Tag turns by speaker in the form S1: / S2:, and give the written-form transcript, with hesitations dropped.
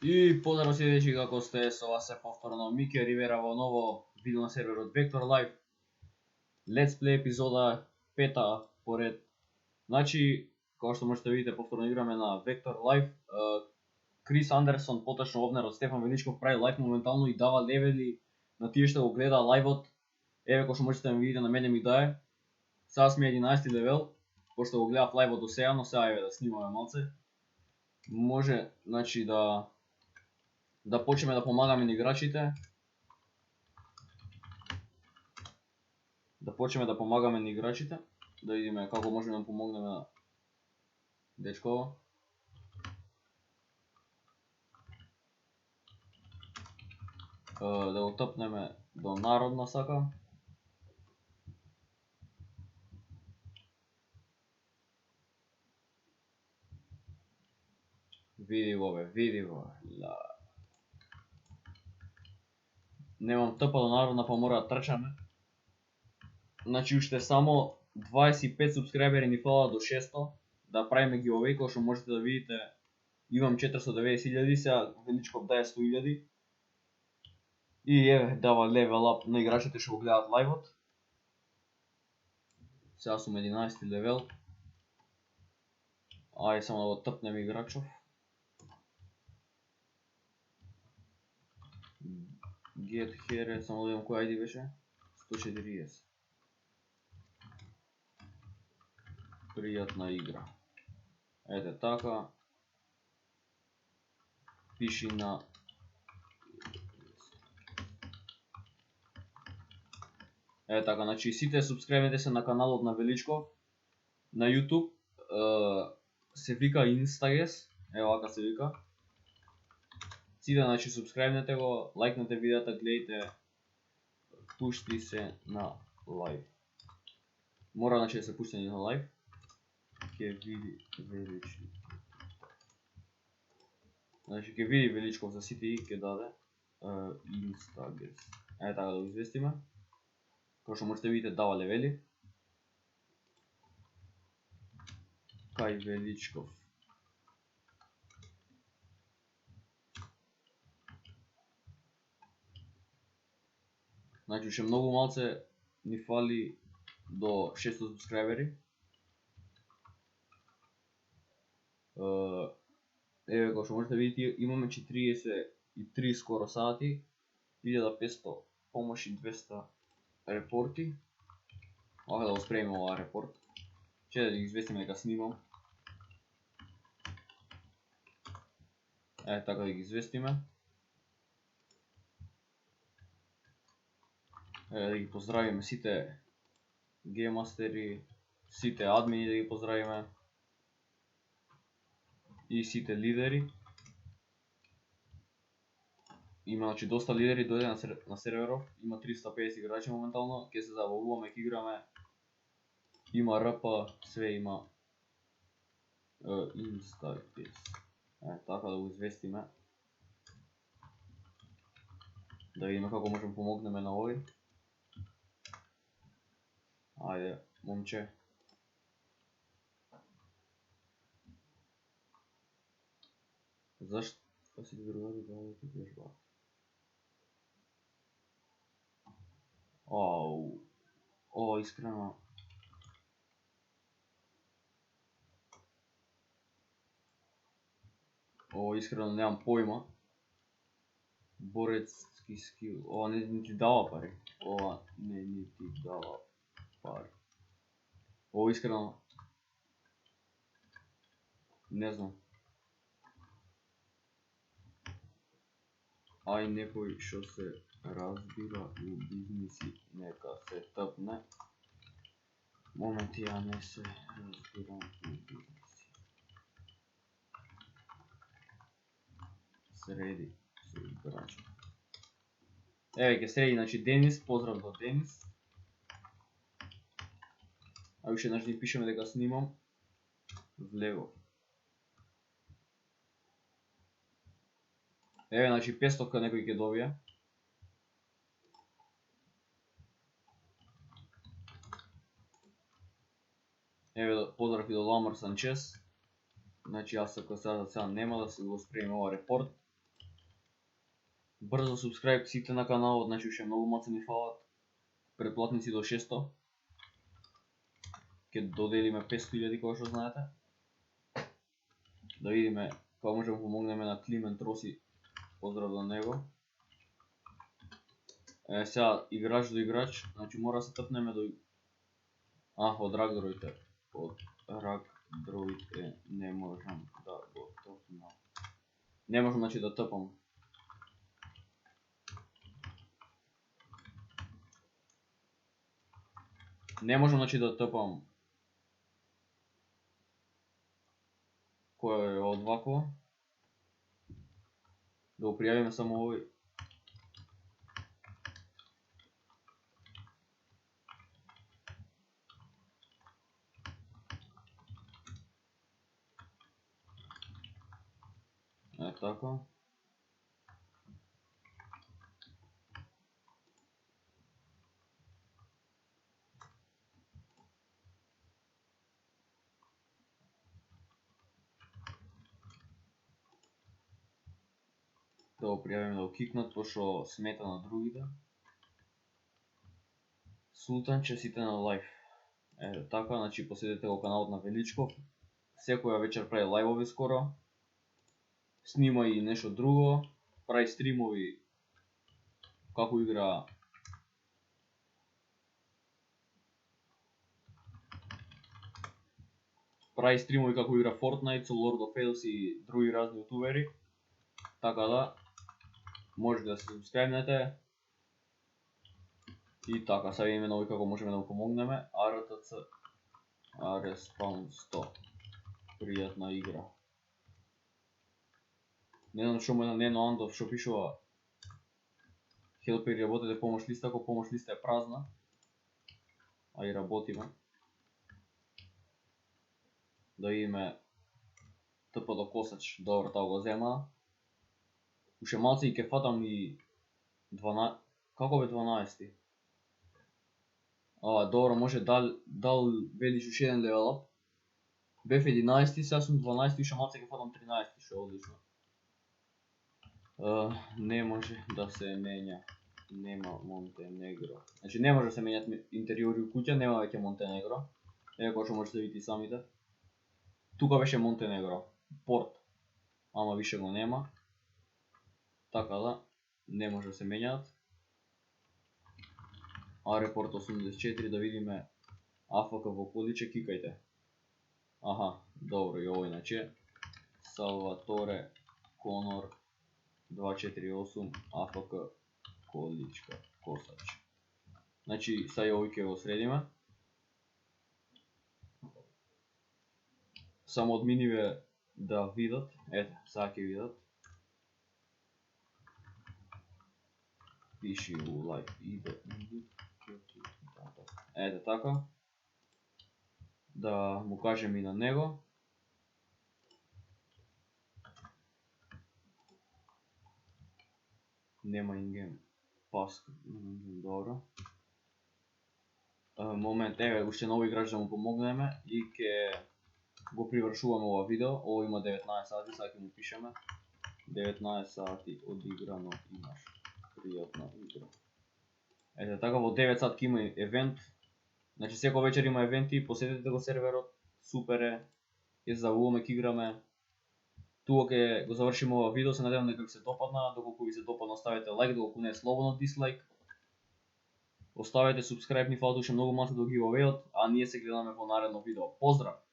S1: И поздрав сите дечки, како сте? Со вас е повторно Мике Ривера во ново видео на серверот Vector Live. Let's Play епизода 5 поред. Значи, како што можете да видите, повторно играме на Vector Live. Крис Андерсон, поточно овнерот Стефан Величков прави лайв моментално и дава левели на тие што го гледа лајвот. Еве како што можете да ми видите, на мене ми дае. Сега сме 11 левел, пошто го гледав лајвот до сега, но сега еве да снимаме малце. Може, значи да почнеме да помагаме на играчите. Да видиме како можеме да помогнеме на дечкова. Да го топнеме до народна сака. Види го бе, види го. Немам топа до народна, па мора да трчаме. Значи уште само 25 субскрайбери ни фала до 600 да правиме giveaway, кој што можете да видите. Имам 490.000, сега Величков дае 100.000. И еве дава левел ап на играчите што го гледат лајвот. Сега сум 11 левел. Ајде само да го тпнем играчов. Get here, само да видам кој ID беше. 140. Пријатна игра. Ете така. Пиши на Ете така, значи сите субскрайбете се на каналот на Величков на YouTube. Се вика Instages, ево вака се вика. Сите, значи субскрайбнете го, лајкнете видеото, гледайте, пушти се на лайв. Мора, значи, да се пуштени на лайв. Ке види Величков. Значи, ке види Величков за сите и ке даде Instages. Ете така да го известиме. Кој што можете видите, дава левели. Кај Величков. Значи, уште многу малце ни фали до 600 субскрайбери. Еве, како што можете видите, имаме 43 скоро сати, 1500 помоши, 200 репорти. Ова да го спремим оваа репорт. Че да ги известиме дека снимам. Така да ги известиме. Да ги поздравиме сите гейммастери, сите админи да ги поздравиме. И сите лидери. Има, значи, доста лидери дојде на серверов. Има 350 играчи моментално. Ке се забавуваме, ке играме. Има РП, све има. Instages. Така да го известиме. Да видиме како можеме помогнеме на овој. Ајде, момче. Зашто си другари да ти вежба? Искрено. Искрено немам појма. Борецки скил. Ова не ти дава пари. Ова не ни ти дава пари. Искрено не знам. Ај некој што се разбира у бизниси нека се тпне. Моменти, ја не се разбирам у бизниси. Среди се играчи. Еве ке среди, значи Денис, поздрав до Денис. А уште еднаш ни пишеме дека снимам. Влево. Еве, значи 500 некој ќе добија. Еве, поздрав и до Ламар Санчес. Значи, јас ако сега нема да се го спремим ова репорт. Брзо subscribe сите на каналот, значи уште многу маци ни фалат. Претплатници до 600. Ке доделиме 500.000 кога што знаете. Да видиме како можеме помогнеме на Климент Роси. Поздрав до него. Сега играч до играч, значи мора да се тпнеме до од Рагдроид е. Од Рагдроид е не можам да го тпнам. Не можам значи да тпам. Не можам значи да тпам. Кој е од вакво? Да го пријавиме само овој. Така. Да го пријавиме да го кикнат, пошто смета на другите. Султанче сите на лайв. Така, значи посетете го каналот на Величков. Секоја вечер прави лајвови скоро. Снима и нешто друго. Прави стримови како игра Fortnite со Lord of Fails и други разни ютубери. Така да може да се субскрибнете. И така, сега видиме нови како можеме да му помогнеме. RTC Respawn 100. Пријатна игра. Не знам што му е на Нено Андов, што пишува Help и работите помош листа, ако помош листа е празна. А и работиме. Да видиме ТП до Косач, добро, таа го зема. Уште малце и ке фатам и 12... Како бе 12? Добро, може дал велиш уште еден левел ап. Бев 11, сега сум 12 и уште малце ке фатам 13, што е одлично. Не може да се менја. Нема Монтенегро. Значи не може да се менјат интериори у куќа, нема веќе Монтенегро. Ево што можете да видите самите. Тука беше Монтенегро. Порт. Ама више го нема. Така да, не може да се менјаат. Репорт 84, да видиме АФК во Количе, кикајте. Аха, добро, и овој значи Салваторе Конор 248 АФК Количка Косач. Значи, сега и овој ке го средиме. Само админиве да видат, ете, сега ке видат. Пиши у лайв ете така. Да му кажем и на него. Нема ингейм пас, добро. Момент, еве, уште нови играч да му помогнеме и ке го привршуваме ова видео. Ово има 19 сати, сега ќе му пишеме. 19 сати одиграно имаш. Пријатна игра. Ете така, во 9 сат ќе има евент. Значи секој вечер има евенти, посетете го серверот. Супер е. Ќе се забавуваме, ќе играме. Тука ќе го завршиме ова видео, се надевам дека ви се допадна. Доколку ви се допадна, оставете лайк, доколку не слободно дислайк. Оставете subscribe, ни фалат уште многу маци до giveaway-от, а ние се гледаме во наредно видео. Поздрав!